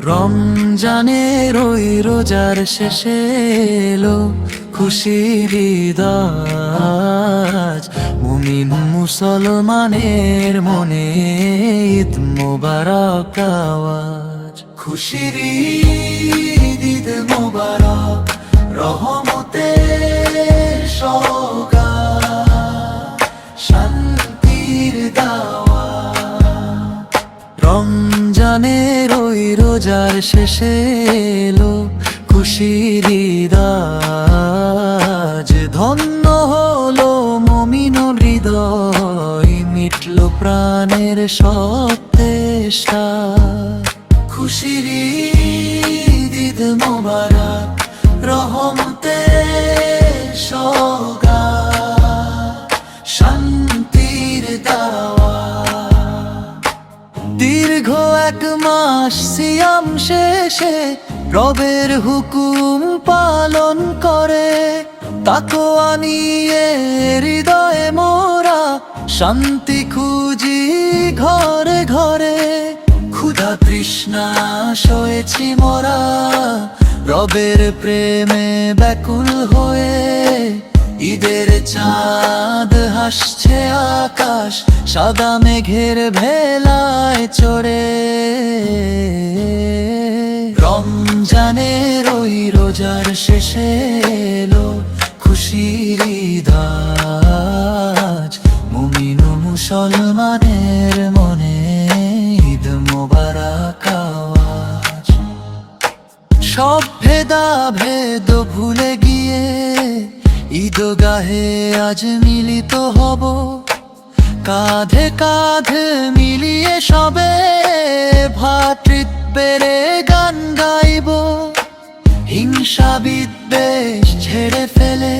রমজানের ওই রোজার শেষে এলো খুশির ঈদ আজ, মুমিন মুসলমানের মনে ঈদ মোবারক আওয়াজ। খুশির ঈদ, ঈদ মোবারক, রহমতের সওগাত, শান্তির দাওয়াত। রমজানের ওই রোজার শেষে এলো খুশির ঈদ আজ, ধন্য হলো মুমিন হৃদয়, মিটল প্রাণের সব তেষ্টা। খুশির ঈদ, ঈদ মোবারক, রহমতের সওগাত, শান্তির দাওয়াত। দীর্ঘ এক মাস সিয়াম শেষে রবের হুকুম পালন করে, তাকওয়া নিয়ে হৃদয়ে মোরা শান্তি খুঁজি ঘরে ঘরে। ক্ষুধা তৃষ্ণা সয়েছি মোরা রবের প্রেমে ব্যাকুল হয়ে, ঈদের চাঁদ হাসছে আকাশ সাদা মেঘের ভেলায় চড়ে। রমজানের ওই রোজার শেষে এলো খুশির ঈদ আজ, মুমিন মুসলমানের মনে ঈদ মোবারক আওয়াজ। সব ভেদাভেদ ভুলে গিয়ে ঈদগাহে আজ মিলিত হব, কাঁধে কাঁধে মিলিয়ে সবে ভ্রাতৃত্বের গান গাইব। হিংসা বিদ্বেষ ছেড়ে ফেলে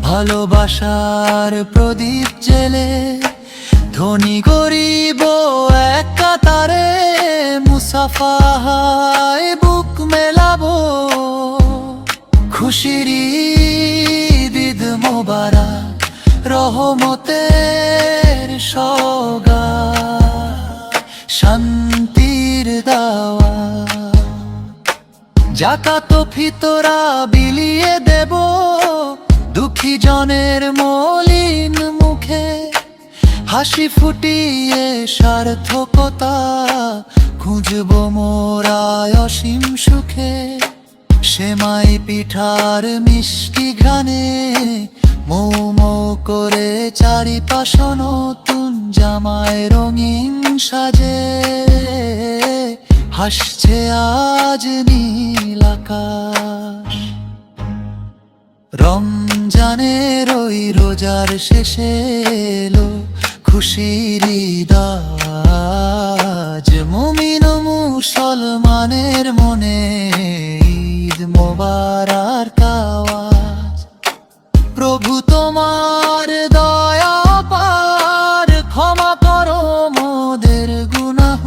ভালোবাসার প্রদীপ জেলে, ধনী গরিব এক কাতারে মুসাফাহায় বুক মেলাবো। খুশির ঈদ, ঈদ মোবারক, রহমতের সওগাত, শান্তির দাওয়াত। যাকাত ফিতরা বিলিয়ে দেব দুঃখী জনের মলিন মুখে, হাসি ফুটিয়ে সার্থকতা খুঁজব মোরা অসীম সুখে। সেমাই পিঠার মিষ্টি ঘ্রাণে মৌ মৌ করে চারিপাশ নতুন জামায় রঙিন সাজে, হাসছে আজ নীল আকাশ। রমজানের ওই রোজার শেষে এলো খুশির ঈদ আজ, মুমিন মুসলমানের মনে ঈদ মোবারক আওয়াজ। প্রভু তোমার দয়া পার, ক্ষমা করো মোদের গুনাহ,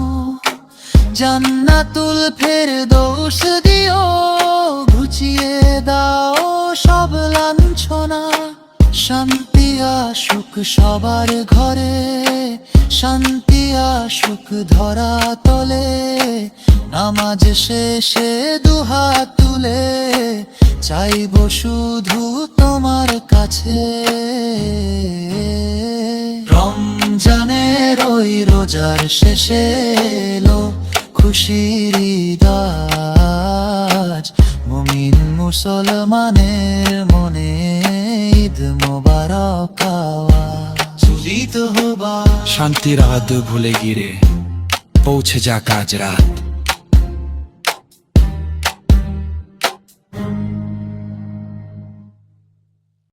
জান্নাতুল ফেরদৌস দিও, ঘুচিয়ে দাও সব লাঞ্ছনা। শান্তি আসুক সবার ঘরে, শান্তি আসুক ধরা তলে, নামাজ শেষে দুহাত তুলে চাইব শুধু তোমার কাছে। রমজানের ওই রোজার শেষে এলো খুশির ঈদ আজ, মুমিন মুসলমানের মনে ঈদ মোবারক আওয়াজ। শান্তির আদ ভুলে গিরে পৌঁছে যাক আজ রাত,